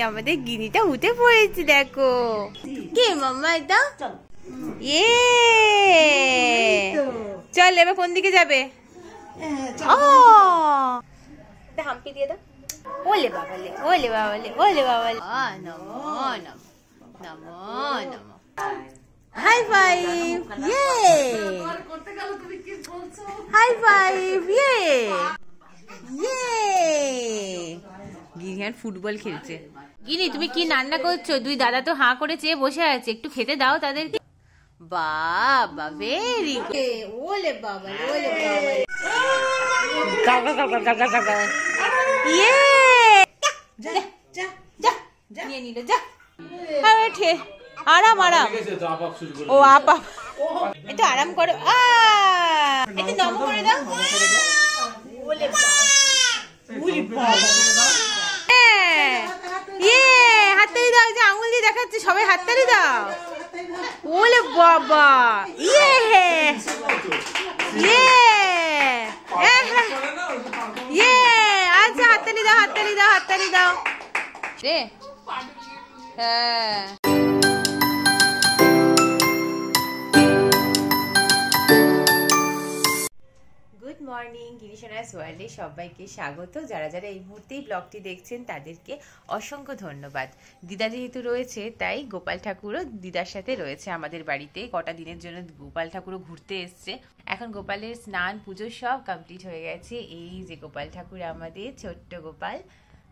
আমাদের গিনিটা উঠে পড়েছে দেখো। কে মাম্মা এটা? চল এবার কোন দিকে যাবে? হাম্পি দিয়ে দাও। ওলে বাবালে ওলে বাবালে ওলে বাবালে। নমো নমো নমো নমো। হাই ফাইভ ইয়ে হাই ফাইভ ইয়ে ইয়ে। গিনি আর ফুটবল খেলছে। গিনি তুমি কি রান্না করছো? দুই দাদা তো হাঁ করে চেয়ে বসে আছে, একটু খেতে দাও তাদেরকে। বাবা ভেরি গুড। ওলে বাবা ওলে বাবা। ইয়ে যা যা যা যা নিয়ে নিল যা। আরে ঠে আরাম আরাম। ও আপা একটু আরাম করো। একটু দম করে দাও। ওলে বাবা ওলে বাবা। ইয়ে হাততালি দাও, যে আঙুল দিয়ে দেখাচ্ছে সবাই হাততালি দাও। ওলে বাবা ইয়ে ইয়ে ইয়ে। আচ্ছা হাততালি দাও হাততালি দাও হাততালি দাও রে। হ্যাঁ গুড মর্নিং, গিরিশনাস ওয়ার্ল্ডে সবাইকে স্বাগত। যারা যারা এই মুহূর্তেই ব্লগটি দেখছেন তাদেরকে অসংখ্য ধন্যবাদ। দিদা যেহেতু রয়েছে তাই গোপাল ঠাকুরও দিদার সাথে রয়েছে আমাদের বাড়িতে। কটা দিনের জন্য গোপাল ঠাকুরও ঘুরতে এসছে। এখন গোপালের স্নান পুজো সব কমপ্লিট হয়ে গেছে। এই যে গোপাল ঠাকুর আমাদের ছোট্ট গোপাল।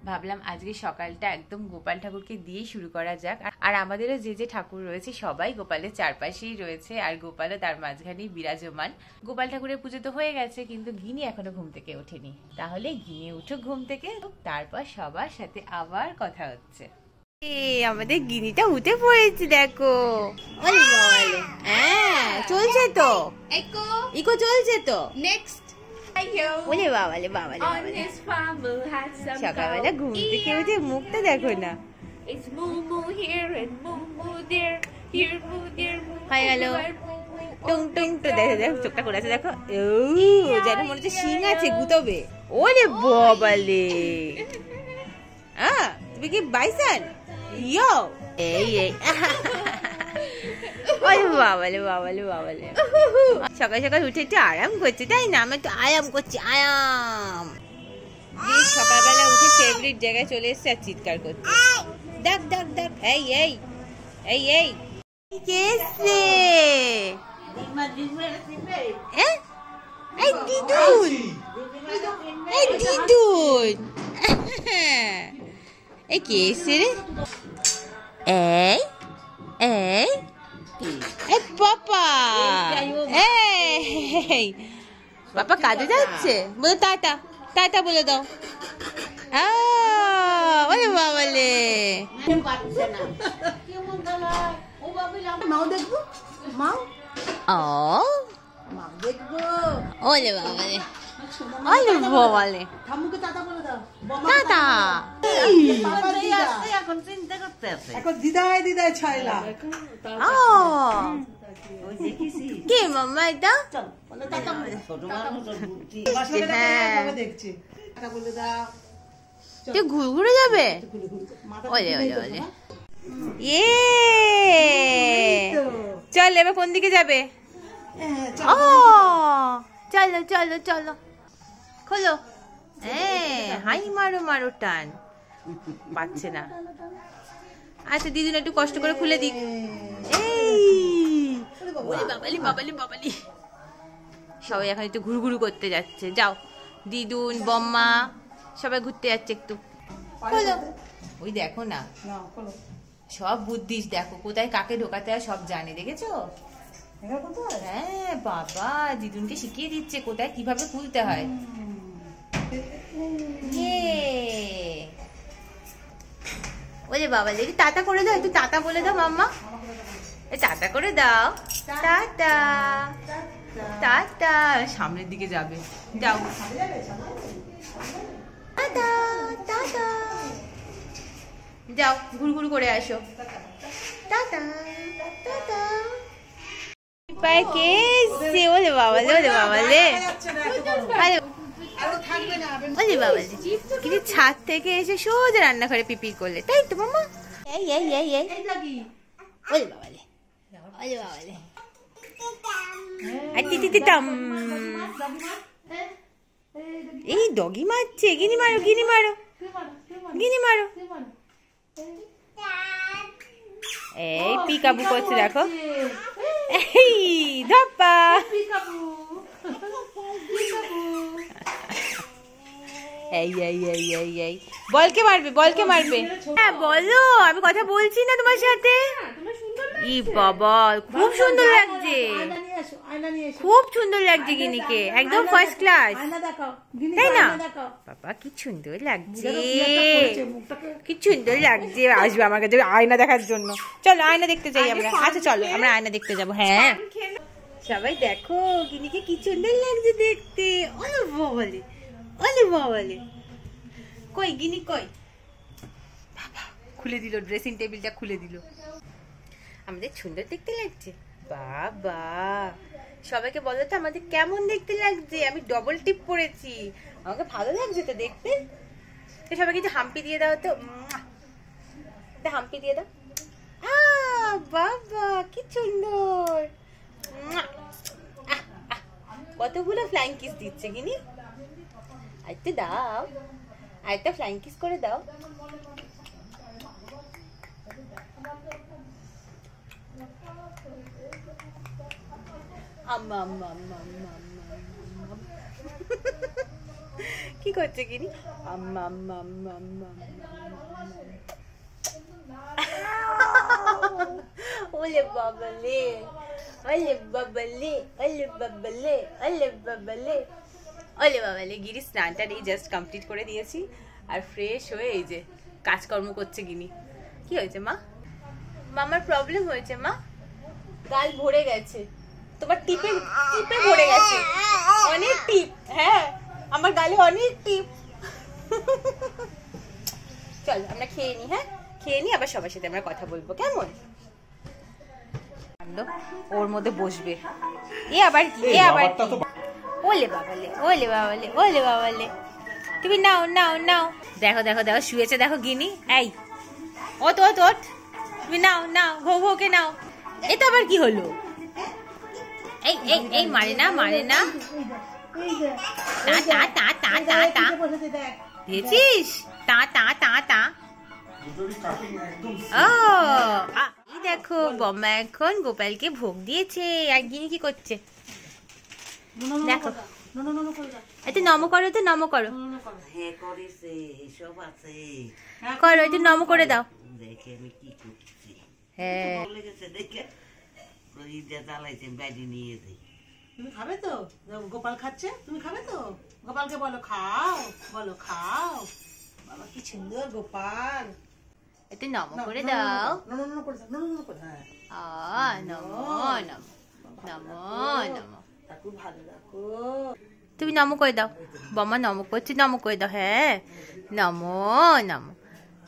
ভাবলাম আজকে সকালটা একদম গোপাল ঠাকুরকে দিয়েই শুরু করা যাক। আর আমাদেরও যে যে ঠাকুর রয়েছে সবাই গোপালের চারপাশেই রয়েছে, আর গোপালও তার মাঝখানেই বিরাজমান। গোপাল ঠাকুরের পুজো তো হয়ে গেছে, কিন্তু গিনি এখনো ঘুম থেকে ওঠেনি। তাহলে গিনি উঠুক ঘুম থেকে, তারপর সবার সাথে আবার কথা হচ্ছে। আমাদের গিনিটা উঠে পড়েছে দেখো। হ্যাঁ চলছে তো, ইকো চলছে তো। নেক্সট ওলে বাবালে বাবালে সকালবেলা ঘুম থেকে উঠে মুখটা দেখো না। হয়ে গেল টুং টুং তো দেখো দেখো চোখটা করে আছে দেখো। যেন মনে হচ্ছে শিং আছে গুতবে। ওলে বাবালে তুমি কি বাইসন ইয়ো এই এই। বাবালে বাবালে বাবালে সকাল সকাল উঠে একটু আরাম করছে তাই না? আমি একটু আরাম করছি আরাম। সকালবেলা উঠে ফেভারিট জায়গায় চলে এসছে আর চিৎকার করছে। ডাক ডাক ডাক এই এই এই এই কেসে এই দিদুন এই দিদুন এই কেসে রে এই এই এই পাপা এই পাপা কাজে যাচ্ছে বলে টাটা টাটা বলে দাও। ওরে বাবালে ওলে বাবালে ওলে বাবালে টাটা। এখন চিন্তা করতে আছে, এখন দিদাই দিদাই ছাইলা। কে মাম্মা এটা? ঘুরে যাবে। ওলে ওলে ওলে ইয়ে চল এবার কোন দিকে যাবে? চলো চলো চলো খোলো। হাই মারো মারো টান পাচ্ছে না। আচ্ছা দিদুন একটু কষ্ট করে খুলে দিক। বাবালি বাবালি বাবালি সবাই এখন একটু ঘুরু ঘুরু করতে যাচ্ছে। যাও দিদুন বম্মা সবাই ঘুরতে যাচ্ছে একটু খোলো। ওই দেখো না সব বুদ্ধিস দেখো কোথায় কাকে ঢোকাতে হয় সব জানে, দেখেছো? হ্যাঁ বাবা দিদুনকে শিখিয়ে দিচ্ছে কোথায় কিভাবে খুলতে হয়। ওরে বাবা দেখি টাটা করে দাও, একটু টাটা বলে দাও মাম্মা। টাটা করে দাও। টাটা টাটা সামনের দিকে যাবে। যাও টাটা টাটা যাও ঘুর ঘুর করে আসো। টাটা টাটা পায়ে কেসে ওলে বাবালে ওলে বাবালে। বলি বাবা কিন্তু ছাদ থেকে এসে সোজা রান্নাঘরে পিপির করলে, তাই তো মামা? এই এই এই এই বলি বাবালে, বলি বাবালে। আর তিতি তিতাম, এই ডগি মারছে। গিনি মারো, গিনি মারো, গিনি মারো। এই পিকাবু করছে দেখো, এই ধাপ্পা। এই এই এই এই এই বলকে মারবে, বলকে মারবে। হ্যাঁ বলো, আমি কথা বলছি না তোমার সাথে। ই বাবা খুব সুন্দর লাগছে, খুব সুন্দর লাগছে গিনিকে, একদম ফার্স্ট ক্লাস, তাই না? বাবা কি সুন্দর লাগছে, কি সুন্দর লাগছে। আসবে আমার কাছে আয়না দেখার জন্য। চলো আয়না দেখতে যাই আমরা। আচ্ছা চলো আমরা আয়না দেখতে যাবো। হ্যাঁ সবাই দেখো গিনিকে কি সুন্দর লাগছে দেখতে। ওলে বাবালে, ওলে বাবালে। কই গিনি কই? বাবা খুলে দিল, ড্রেসিং টেবিলটা খুলে দিল। আমাদের সুন্দর দেখতে লাগছে। বাবা সবাইকে বলো তো আমাদের কেমন দেখতে লাগছে। আমি ডবল টিপ পরেছি, আমাকে ভালো লাগছে তো দেখতে। সবাইকে একটু হাম্পি দিয়ে দাও তো, হাম্পি দিয়ে দাও। বাবা কি সুন্দর, কতগুলো ফ্লাইং কিস দিচ্ছে গিনি। আরেকটা দাও, আরেকটা ফ্লাইং কিস করে দাও। কি করছে গিনি? ওলে বাবালে, ওলে বাবালে, ওলে বাবালে, ওলে বাবালে, ওলে বাবালে। গিরি স্নানটা এই জাস্ট কমপ্লিট করে দিয়েছি আর ফ্রেশ হয়ে এই যে কাজকর্ম করছে গিনি। কি হয়েছে মা? মামার প্রবলেম হয়েছে মা, গাল ভরে গেছে। তোমার টিপে টিপে ভরে গেছে, অনেক টিপ। হ্যাঁ আমার গালে অনেক টিপ। চলো আমরা খেয়ে নি। হ্যাঁ খেয়ে নি, আবার সবার সাথে আমরা কথা বলবো, কেমন? ওর মধ্যে বসবে। এ আবার কি? এ আবার কি? ওলে বাবালে, ওলে বাবালে, ওলে বাবালে। তুমি নাও নাও নাও। দেখো দেখো দেখো শুয়েছে দেখো গিনি। এই ওট ওট ওট, তুমি নাও নাও, ভো ভোকে নাও। এটা আবার কি হলো? এই এই এই মারে না, মারে না। তা তা তা তা তা তা দেখছিস? তা তা তা তা। ও এই দেখো বম্মা এখন গোপালকে ভোগ দিয়েছে। আর গিনি কি করছে দেখো। একটু নম করো তো, নম করো, করো একটু নম করে দাও। হ্যাঁ তুমি খাবে তো? গোপাল খাচ্ছে, তুমি খাবে তো? গোপালকে বলো খাও, বলো খাও। বাবা কি সুন্দর গোপাল। একটু নম করে দাও। নম করে দাও, নম করে দাও। নম নম নম নম। ঠাকুর ভালো রাখো। তুমি নম করে দাও। বম্মা নম করছে, নম করে দাও। হ্যাঁ নম নম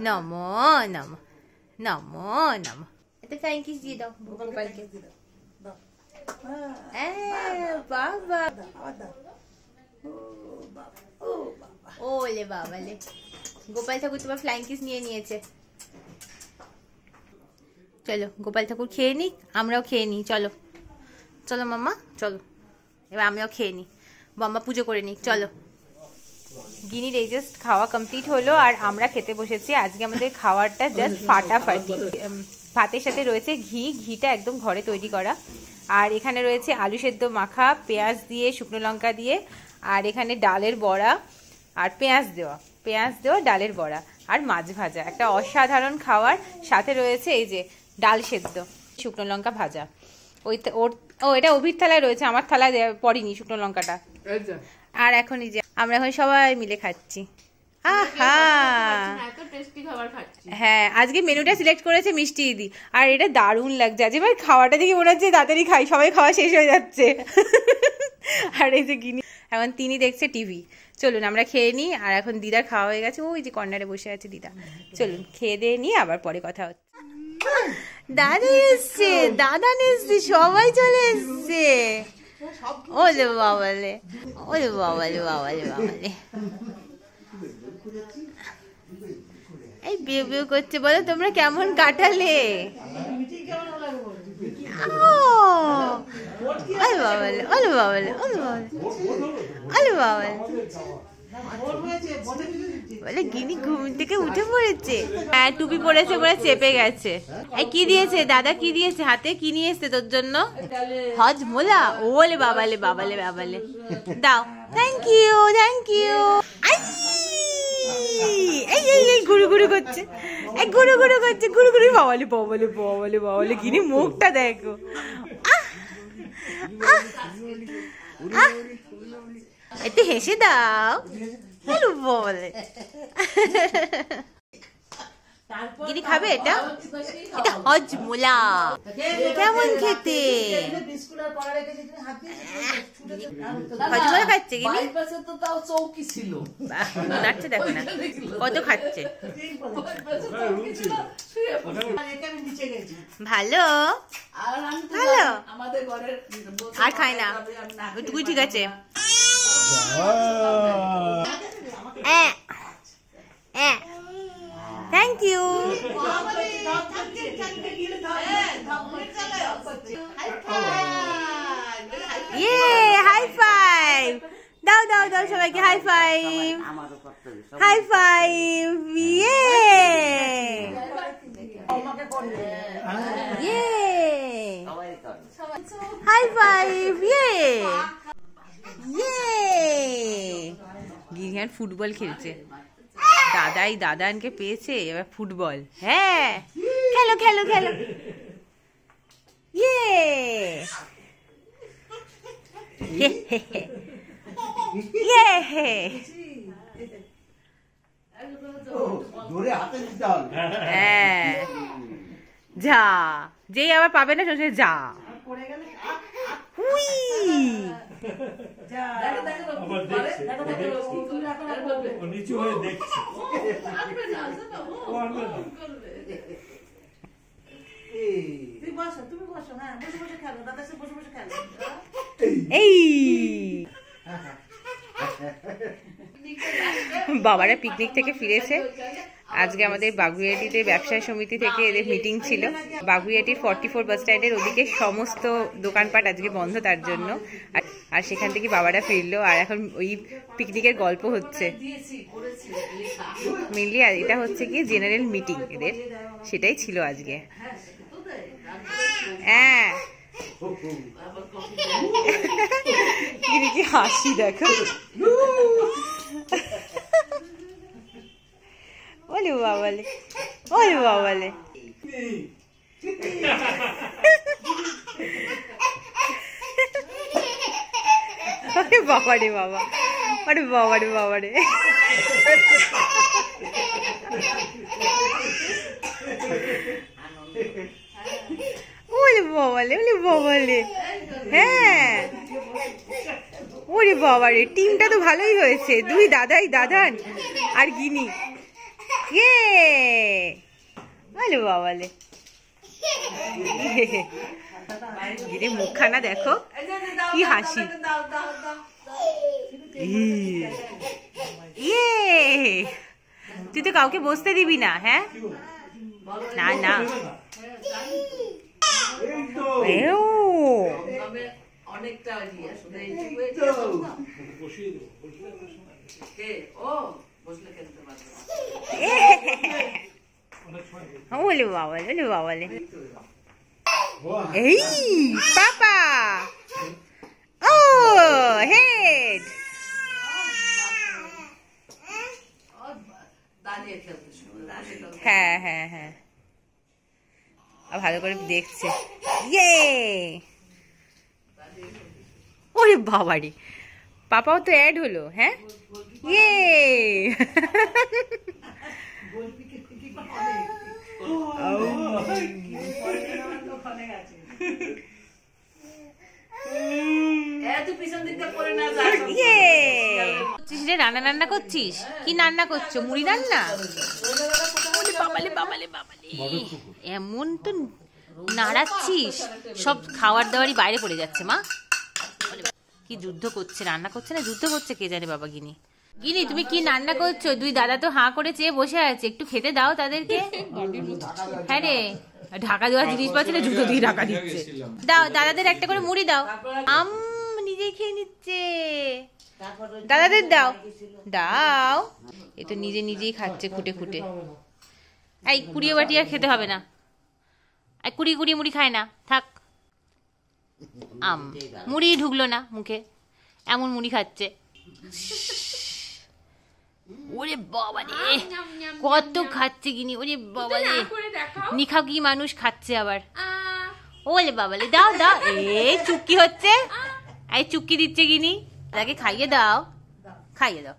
নম নম নম নম। একটা ফ্লাইং কিস দিয়ে দাও গোপালকে। বাবা ওলে বাবালে, গোপাল ঠাকুর তোমার ফ্লাইং কিস নিয়ে নিয়েছে। চলো গোপাল ঠাকুর খেয়ে নিক, আমরাও খেয়ে নিই। চলো চলো মাম্মা চলো, এবার আমরাও খেয়ে নিই, বাম্মা পুজো করে নিক। চলো গিনির এই জাস্ট খাওয়া কমপ্লিট হলো আর আমরা খেতে বসেছি। আজকে আমাদের খাওয়ারটা জাস্ট ফাটাফাটি। ভাতের সাথে রয়েছে ঘি, ঘিটা একদম ঘরে তৈরি করা। আর এখানে রয়েছে আলু সেদ্ধ মাখা, পেঁয়াজ দিয়ে, শুকনো লঙ্কা দিয়ে। আর এখানে ডালের বড়া আর পেঁয়াজ দেওয়া ডালের বড়া আর মাছ ভাজা। একটা অসাধারণ খাবার। সাথে রয়েছে এই যে ডাল সেদ্ধ, শুকনো লঙ্কা ভাজা। এটা অভির থালায় রয়েছে, আমার থালায় পড়িনি শুকনো লঙ্কাটা। আর এখন এই যে আমরা এখন সবাই মিলে খাচ্ছি। হ্যাঁ আজকে মেনুটা সিলেক্ট করেছে মিষ্টি দিদি, আর এটা দারুণ লাগছে। আজ এবার খাওয়াটা দেখে মনে হচ্ছে তাড়াতাড়ি খাই, সবাই খাওয়া শেষ হয়ে যাচ্ছে। আর এই যে গিনি এখন তিনি দেখছে টিভি। চলুন আমরা খেয়ে নিই। আর এখন দিদার খাওয়া হয়ে গেছে, ওই যে কর্নারে বসে আছে দিদা। চলুন খেয়ে দিয়ে নিয়ে আবার পরে কথা হচ্ছে। দাদা এসছে, দাদা এসছে, সবাই চলে এসছে। ওলে বাবালে, ওলে বাবালে বাবালে বাবালে। এই বিয়ে বিয়ে করছে, বলো তোমরা কেমন কাটালে? ওলে বাবালে, ওলে বাবালে, ওলে বাবালে, ওলে বাবালে। বলে গিনি ঘুম থেকে উঠে পড়েছে। হ্যাঁ, টুপি পরেছে বলে চেপে গেছে। এই কি দিয়েছে দাদা, কি দিয়েছে হাতে, কি নিয়ে এসছে তোর জন্য? হজমোলা। ওলে বাবালে বাবালে বাবালে, দাও। Thank you, thank you. এই এই এই ঘুরু ঘুরু করছে, এই ঘুরু ঘুরু করছে, ঘুরু ঘুরু। বাবালে বাবালে বাবালে বাবালে, গিনি মুখটা দেখো। একটু হেসে দাও। হ্যালো বলে, গিনি খাবে এটা? এটা হজমোলা, কেমন খেতে? হজমোলা খাচ্ছে গিনি। নাচছে দেখো না কত খাচ্ছে। ভালো ভালো, আর খায় না ওইটুকুই ঠিক আছে। Thank you. ইয়ে হাই ফাইভ দাও দাও দাও সবাইকে, হাই ফাইভ, হাই ফাইভ। ইয়ে ইয়ে হাই ফাইভ। ইয়ে ইয়ে। গিরিহান ফুটবল খেলছে, দাদাই দাদানকে পেয়েছে, এবার ফুটবল। হ্যাঁ, খেলো খেলো খেলো। ইয়ে ইয়ে। হ্যাঁ, যা, যেই আবার পাবে না সে যা। বাবারা পিকনিক থেকে ফিরেছে। আজকে আমাদের বাগুইয়াটিতে ব্যবসায় সমিতি থেকে এদের মিটিং ছিল। বাগুইয়াটির 44 বাস স্ট্যান্ডের ওদিকে সমস্ত দোকানপাট আজকে বন্ধ তার জন্য। আর সেখান থেকে বাবারা ফিরলো, আর এখন ওই পিকনিকের গল্প হচ্ছে মেনলি। আর এটা হচ্ছে কি জেনারেল মিটিং এদের, সেটাই ছিল আজকে। হ্যাঁ, কি হাসি দেখো। ওলে বাবালে, ওলে বাবালে। আরে বাবা রে বাবা, আরে বাবা রে বাবা রে। ওলে বাবালে, ওলে বাবালে। হ্যাঁ, ওরে বাবা রে, টিমটা তো ভালোই হয়েছে। দুই দাদাই দাদান আর গিনি। ইয়ে ওলে বাবালে। গিনি মুখখানা দেখো, কি হাসি। ইয়ে, তুই তো কাউকে বসতে দিবি না? হ্যাঁ, না না। ওলে বাবালে, ওলে বাবালে। এই পাপা, ও হেড। হ্যাঁ হ্যাঁ হ্যাঁ, ভালো করে দেখছে। ইয়ে, ওরে বাবারে, পাপাও তো অ্যাড হলো। হ্যাঁ, ইয়ে। রান্না রান্না করছিস? কি রান্না করছো? মুড়ি রান্না? বাবালে বাবালে বাবালে, এমন তো নাড়াচ্ছিস, সব খাবার দাবারই বাইরে পড়ে যাচ্ছে। মা কি যুদ্ধ করছে, রান্না করছে না যুদ্ধ করছে কে জানে বাবা। গিনি গিনি তুমি কি রান্না করছো? দুই দাদা তো হাঁ করে চেয়ে বসে আছে, একটু খেতে দাও তাদেরকে। হ্যাঁ রে, ঢাকা দেওয়ার জিনিস পাচ্ছে না, জুতো দিয়ে ঢাকা দিচ্ছে। দাও দাদাদের একটা করে মুড়ি দাও। নিজেই খেয়ে নিচ্ছে, দাদাদের দাও দাও। এ তো নিজে নিজেই খাচ্ছে খুঁটে খুঁটে। এই কুড়িয়ে বাটি আর খেতে হবে না, কুড়িয়ে কুড়িয়ে মুড়ি খায় না, থাক। মুড়ি ঢুকলো না মুখে, এমন মুড়ি খাচ্ছে। ওরে বাবা রে, কত খাচ্ছে গিনি, ওরে বাবা রে, নিখাকি মানুষ খাচ্ছে আবার। ওলে বাবা রে, দাও দাও। এই চুক্কি হচ্ছে, এই চুক্কি দিচ্ছে গিনি, তাকে খাইয়ে দাও, খাইয়ে দাও।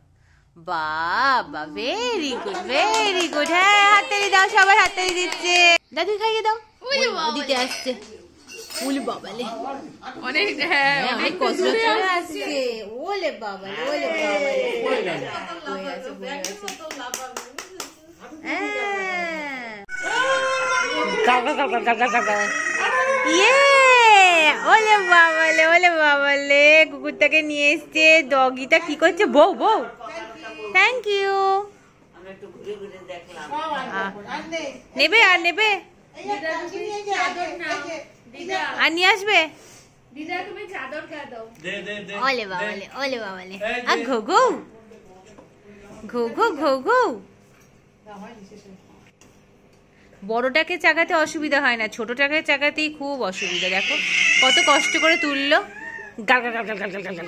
বাবা ভেরি গুড ভেরি গুড। হ্যাঁ হাততালি দাও, সবার হাততালি দিচ্ছে। দাদু খাইয়ে দাও, দিতে আসছে। ওলে বাবালে, অনেক অনেক কষ্ট করে আসছে। ওলে বাবালে, ওলে বাবালে, ওলে বাবালে, ওলে বাবালে, কুকুরটাকে নিয়ে এসছে। ডগিটা কি করছে? বউ বউ, থ্যাংক ইউ। নেবে আর নেবে আর নিয়ে আসবে। ওলে বাবালে, ওলে বাবালে, আর ঘো ঘো ঘো ঘো ঘো ঘো। বড়টাকে চাগাতে অসুবিধা হয় না, ছোটটাকে চাগাতেই খুব অসুবিধা। দেখো কত কষ্ট করে তুললো। গাল গাল গাল গাল গাল গাল গাল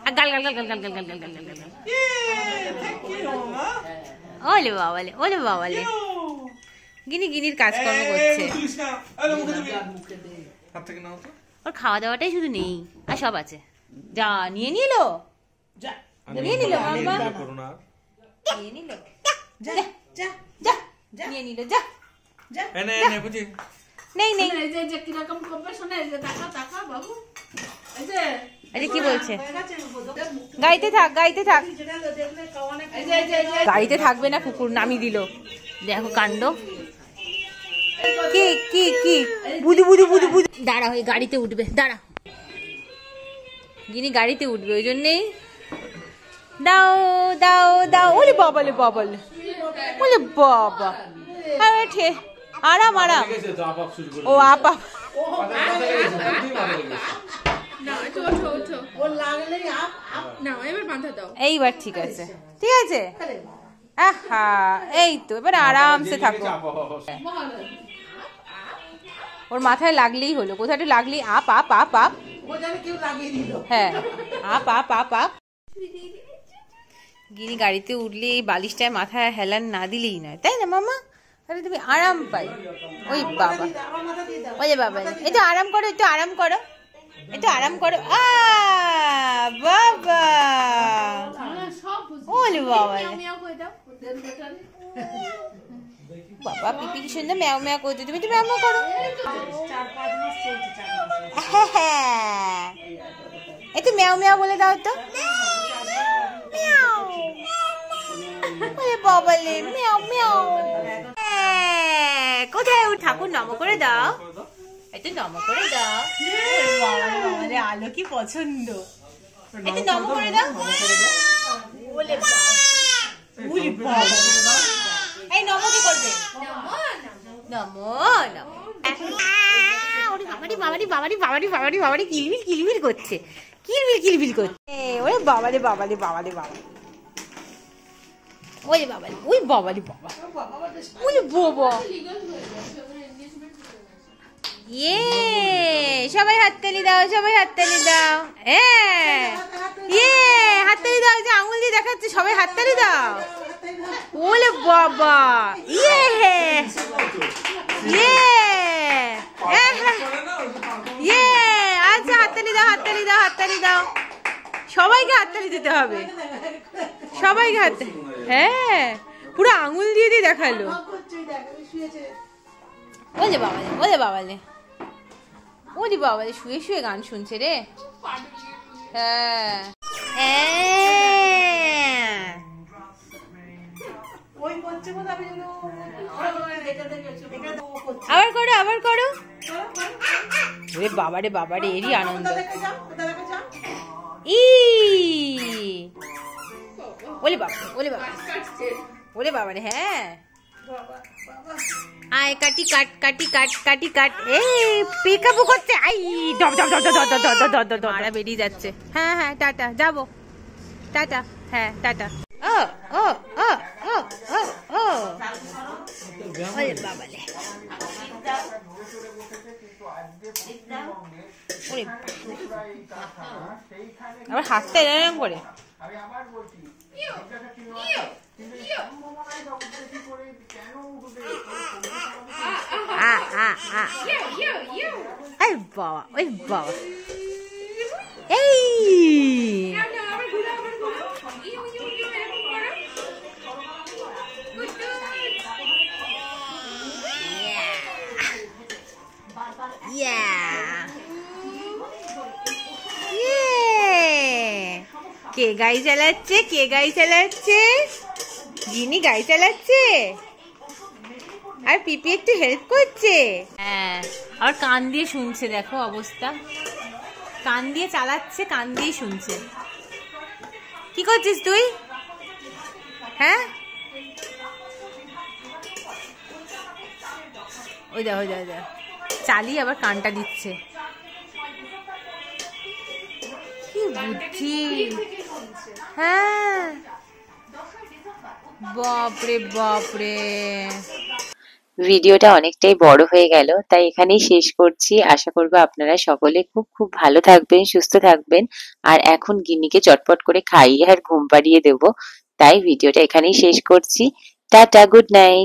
গাল গাল গাল গাল গাল গাল গাল গাল গাল গাল গাল। ওলে বাবালে, ওলে বাবালে, গিনি গিনির কাজকর্ম করছে। ওর খাওয়া দাওয়াটাই শুধু নেই, আর সব আছে। যা নিয়ে নিল, নিয়ে নিল মাম্মা, নিয়ে নিল, যা যা যা নিয়ে নিল, যা নেই নেই। আরে কি বলছে? গাড়িতে থাক, গাড়িতে থাক। গাড়িতে থাকবে না, কুকুর নামিয়ে দিল। দেখো কাণ্ড। কি কি কি বুদু বুদু বুদু বুদু। দাঁড়া, হয়ে গাড়িতে উঠবে, দাঁড়া। গিনি গাড়িতে উঠবে, ওই জন্যেই দাও দাও দাও। ওলে বাবালে বাবালে, ওলে বাবা। আরাম আরাম। ও আপা এইবার ঠিক আছে, ঠিক আছে। আহা, এই তো এবার আরামসে থাকো। ওর মাথায় লাগলেই হলো, কোথায় লাগলেই আপ আপ আপ আপ। হ্যাঁ, আপ আপ আপ আপ। গিনি গাড়িতে উঠলে এই বালিশটায় মাথায় হেলান না দিলেই নয়, তাই না মামা? তাহলে তুমি আরাম পাই। ওই বাবা, ওই বাবা, একটু আরাম করো, একটু আরাম করো, একটু আরাম করো। বাবা, ওলে বাবা বাবা, পিপি কি সুন্দর ম্যাও ম্যাও করছো। তুমি তো ম্যাও ম্যাও করো। একটু ম্যাও ম্যাও বলে দাও তো। বাবালে, ম্যাও ম্যাও। কোথায় ও ঠাকুর নম করে দাও, একটু নম করে দাও। আলো কি পছন্দ, একটু নম করে দাও। এই নম কি করবে? নম নম। বাবারি বাবারি বাবারি বাবারি বাবারি, কিলবিল কিলবিল করছে, কিলবিল কিলবিল করছে। ওরে বাবারে বাবারে বাবারে বাবা, ওই বাবা, ওই বাবারে বাবা, ওই বাবা। ইয়ে, সবাই হাততালি দাও, সবাই হাততালি দাও। ইয়ে, হাততালি দাও। যে আঙুল দিয়ে দেখাচ্ছে, সবাই হাততালি দাও। ওলে বাবা, ইয়ে ইয়ে ইয়ে। আচ্ছা, হাততালি দাও, হাততালি দাও, হাততালি দাও। সবাইকে হাততালি দিতে হবে, সবাইকে হাত। হ্যাঁ, পুরো আঙুল দিয়ে দিয়ে দেখালো। ওলে বাবালে, ওলে বাবালে, ওরে বাবালে, শুয়ে শুয়ে গান শুনছে রে। হ্যাঁ, আবার করো, আবার করো। ওরে বাবারে বাবারে, এরই আনন্দ। ই ওলে বাবা, ওলে বাবা, ওলে বাবা রে। হ্যাঁ আয় কাটি কাট, কাটি কাট, কাটি কাট। পিকাবু করছে। আই ডব ডব ডব ডব ডব ডব ডব ডব মারা বেরিয়ে যাচ্ছে। হ্যাঁ হ্যাঁ টাটা, যাবো টাটা। হ্যাঁ টাটা। ও ও ও ও ও ও ওলে বাবা রে। আবার হাতটা এরকম করে। এই বাবা, ওই বাবা, এই কে গাড়ি চালাচ্ছে? কে গাড়ি চালাচ্ছে? গিনি গাড়ি চালাচ্ছে আর পিপি একটু হেল্প করছে। হ্যাঁ আর কান দিয়ে শুনছে, দেখো অবস্থা। কান দিয়ে চালাচ্ছে, কান দিয়ে শুনছে। কি করছিস তুই? হ্যাঁ ওই দেখ, ওই দেখ, ওই দেখ, চালিয়ে আবার কানটা দিচ্ছে। কি বুদ্ধি! হ্যাঁ বাপরে বাপরে। ভিডিওটা অনেকটাই বড় হয়ে গেল, তাই এখানেই শেষ করছি। আশা করবো আপনারা সকলে খুব খুব ভালো থাকবেন, সুস্থ থাকবেন। আর এখন গিনিকে চটপট করে খাইয়ে আর ঘুম পাড়িয়ে দেবো। তাই ভিডিওটা এখানেই শেষ করছি। Tata, good night.